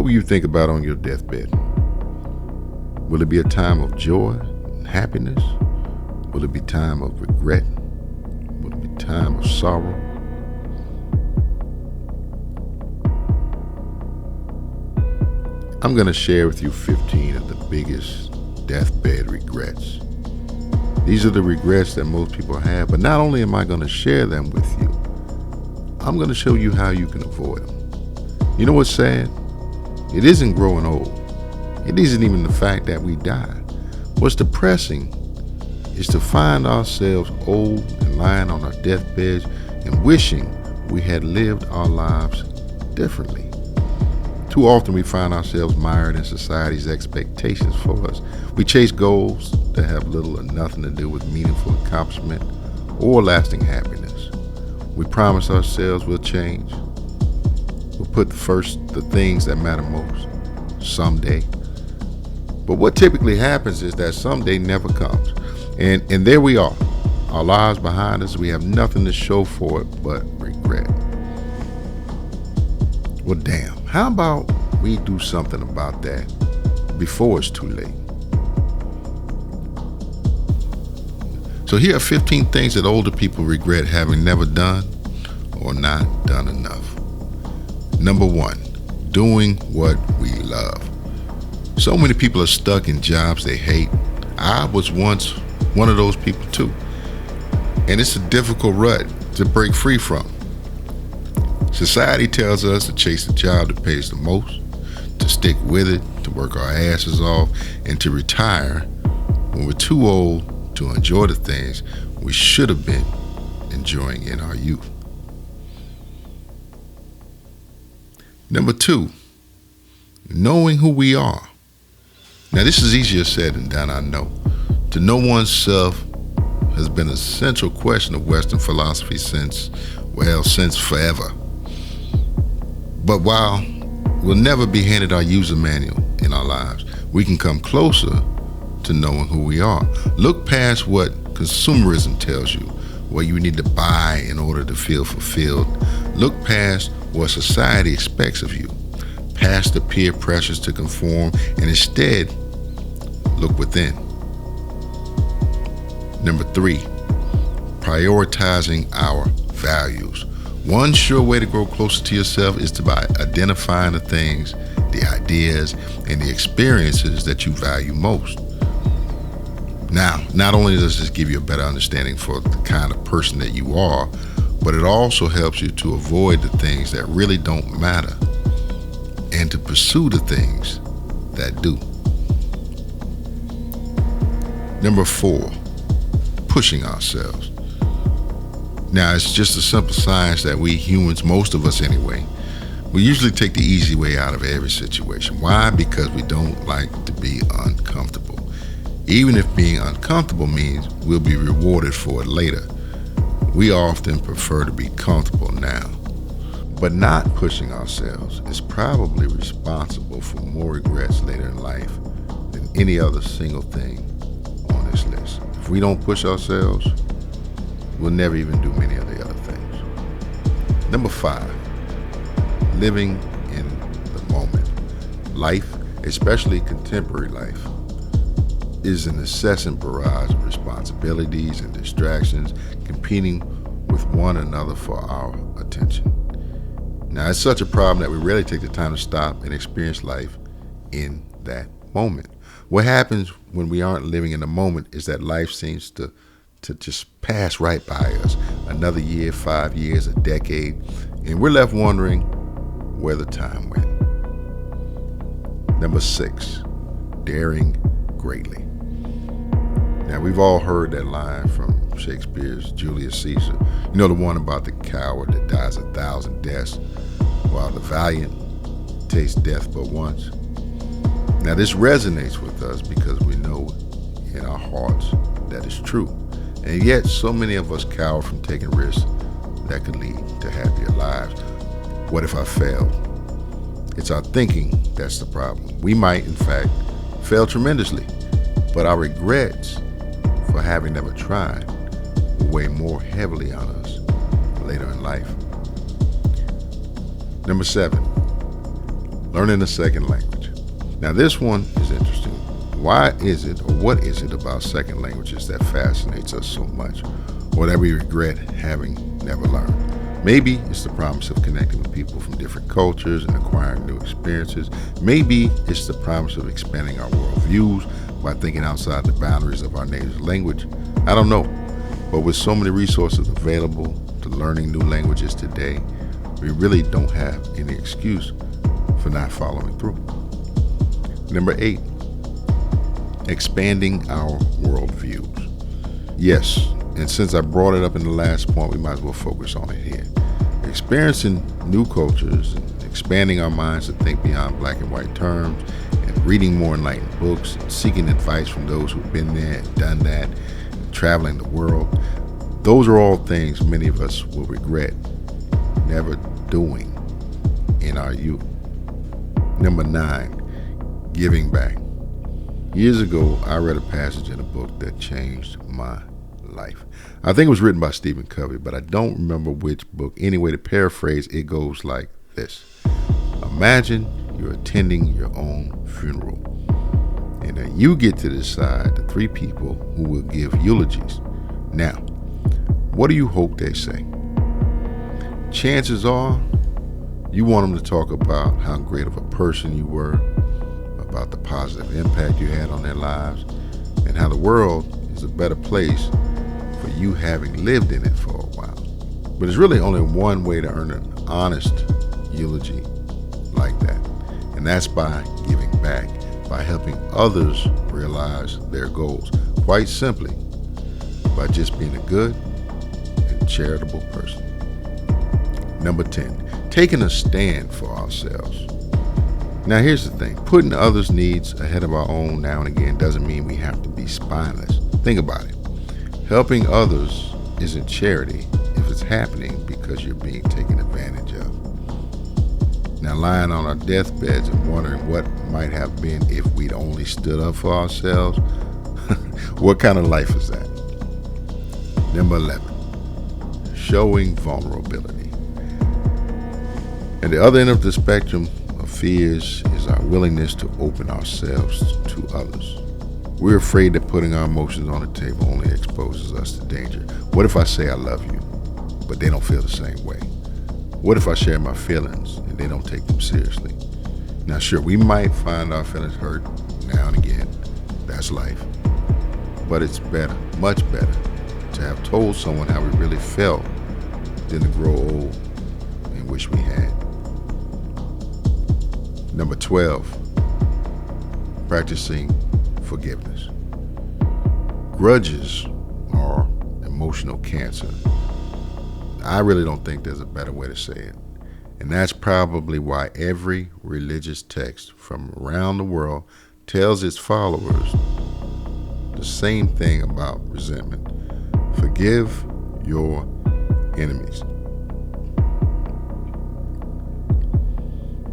What will you think about on your deathbed? Will it be a time of joy and happiness? Will it be time of regret? Will it be time of sorrow? I'm going to share with you 15 of the biggest deathbed regrets. These are the regrets that most people have, but not only am I going to share them with you, I'm going to show you how you can avoid them. You know what's sad? It isn't growing old. It isn't even the fact that we die. What's depressing is to find ourselves old and lying on our deathbeds and wishing we had lived our lives differently. Too often we find ourselves mired in society's expectations for us. We chase goals that have little or nothing to do with meaningful accomplishment or lasting happiness. We promise ourselves we'll change. We'll put first the things that matter most, someday. But what typically happens is that someday never comes. And there we are, our lives behind us. We have nothing to show for it but regret. Well, damn, how about we do something about that before it's too late? So here are 15 things that older people regret having never done or not done enough. Number 1, doing what we love. So many people are stuck in jobs they hate. I was once one of those people too. And it's a difficult rut to break free from. Society tells us to chase the job that pays the most, to stick with it, to work our asses off, and to retire when we're too old to enjoy the things we should have been enjoying in our youth. Number 2, knowing who we are. Now, this is easier said than done, I know. To know oneself has been a central question of Western philosophy since forever. But while we'll never be handed our user manual in our lives, we can come closer to knowing who we are. Look past what consumerism tells you, what you need to buy in order to feel fulfilled. Look past what society expects of you, past the peer pressures to conform, and instead look within. Number 3, prioritizing our values. One sure way to grow closer to yourself is by identifying the things, the ideas, and the experiences that you value most. Now, not only does this give you a better understanding for the kind of person that you are, but it also helps you to avoid the things that really don't matter and to pursue the things that do. Number 4, pushing ourselves. Now, it's just a simple science that we humans, most of us anyway, we usually take the easy way out of every situation. Why? Because we don't like to be uncomfortable. Even if being uncomfortable means we'll be rewarded for it later, we often prefer to be comfortable now. But not pushing ourselves is probably responsible for more regrets later in life than any other single thing on this list. If we don't push ourselves, we'll never even do many of the other things. Number 5, living in the moment. Life, especially contemporary life, is an incessant barrage of responsibilities and distractions competing with one another for our attention. Now, it's such a problem that we rarely take the time to stop and experience life in that moment. What happens when we aren't living in the moment is that life seems to just pass right by us. Another year, 5 years, a decade, and we're left wondering where the time went. Number 6, daring greatly. Now, we've all heard that line from Shakespeare's Julius Caesar. You know, the one about the coward that dies 1,000 deaths while the valiant tastes death but once. Now, this resonates with us because we know in our hearts that it's true. And yet, so many of us cower from taking risks that could lead to happier lives. What if I failed? It's our thinking that's the problem. We might, in fact, fail tremendously, but our regrets for having never tried will weigh more heavily on us later in life. Number 7, learning a second language. Now, this one is interesting. Why is it, or what is it about second languages that fascinates us so much, or that we regret having never learned? Maybe it's the promise of connecting with people from different cultures and acquiring new experiences. Maybe it's the promise of expanding our worldviews by thinking outside the boundaries of our native language. I don't know. But with so many resources available to learning new languages today, we really don't have any excuse for not following through. Number 8, expanding our worldviews. Yes, and since I brought it up in the last point, we might as well focus on it here. Experiencing new cultures and expanding our minds to think beyond black and white terms, and reading more enlightened books, and seeking advice from those who've been there and done that, and traveling the world. Those are all things many of us will regret never doing in our youth. Number 9, giving back. Years ago, I read a passage in a book that changed my life. I think it was written by Stephen Covey, but I don't remember which book. Anyway, to paraphrase, it goes like this. Imagine you're attending your own funeral, and then you get to decide the 3 people who will give eulogies. Now, what do you hope they say? Chances are, you want them to talk about how great of a person you were, about the positive impact you had on their lives, and how the world is a better place for you having lived in it for a while. But there's really only one way to earn an honest eulogy like that, and that's by giving back, by helping others realize their goals. Quite simply, by just being a good and charitable person. Number 10, taking a stand for ourselves. Now here's the thing, putting others' needs ahead of our own now and again doesn't mean we have to be spineless. Think about it. Helping others isn't charity if it's happening because you're being taken advantage of. Now, lying on our deathbeds and wondering what might have been if we'd only stood up for ourselves, what kind of life is that? Number 11, showing vulnerability. At the other end of the spectrum of fears is our willingness to open ourselves to others. We're afraid that putting our emotions on the table only exposes us to danger. What if I say I love you, but they don't feel the same way? What if I share my feelings and they don't take them seriously? Now, sure, we might find our feelings hurt now and again. That's life. But it's better, much better, to have told someone how we really felt than to grow old and wish we had. Number 12, practicing forgiveness. Grudges are emotional cancer. I really don't think there's a better way to say it. And that's probably why every religious text from around the world tells its followers the same thing about resentment. Forgive your enemies.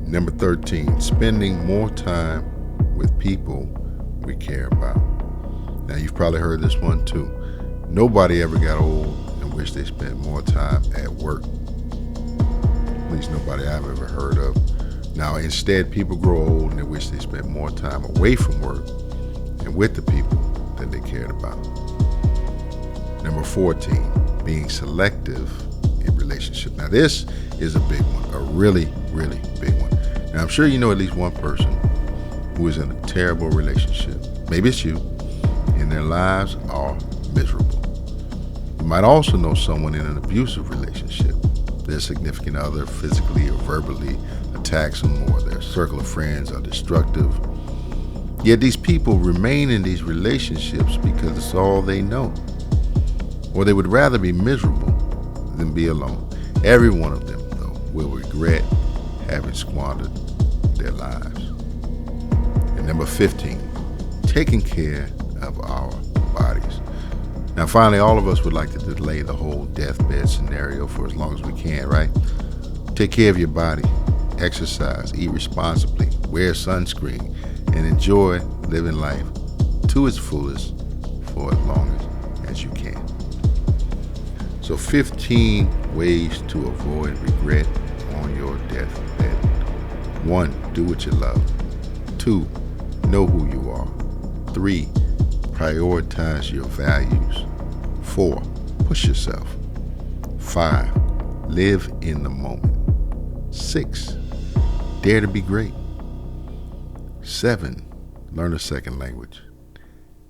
Number 13, spending more time with people we care about. Now, you've probably heard this one too. Nobody ever got old and wished they spent more time at work. At least nobody I've ever heard of. Now, instead, people grow old and they wish they spent more time away from work and with the people that they cared about. Number 14, being selective in relationships. Now, this is a big one, a really, really big one. Now, I'm sure you know at least one person who is in a terrible relationship. Maybe it's you, and their lives are miserable. You might also know someone in an abusive relationship. Their significant other physically or verbally attacks them, or their circle of friends are destructive. Yet these people remain in these relationships because it's all they know. Or they would rather be miserable than be alone. Every one of them, though, will regret having squandered their lives. And number 15, taking care of our bodies. Now, finally, all of us would like to delay the whole deathbed scenario for as long as we can, right? Take care of your body, exercise, eat responsibly, wear sunscreen, and enjoy living life to its fullest for as long as you can. So 15 ways to avoid regret on your deathbed. 1. Do what you love. 2. Know who you are. 3. Prioritize your values. 4. Push yourself. 5. Live in the moment. 6. Dare to be great. 7. Learn a second language.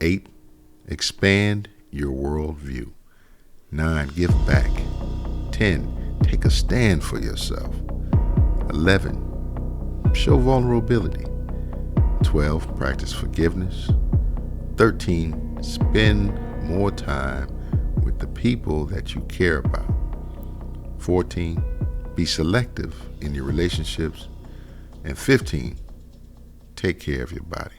8. Expand your worldview. 9. Give back. 10. Take a stand for yourself. 11. Show vulnerability. 12. Practice forgiveness. 13. Spend more time with the people that you care about. 14. Be selective in your relationships. And 15. Take care of your body.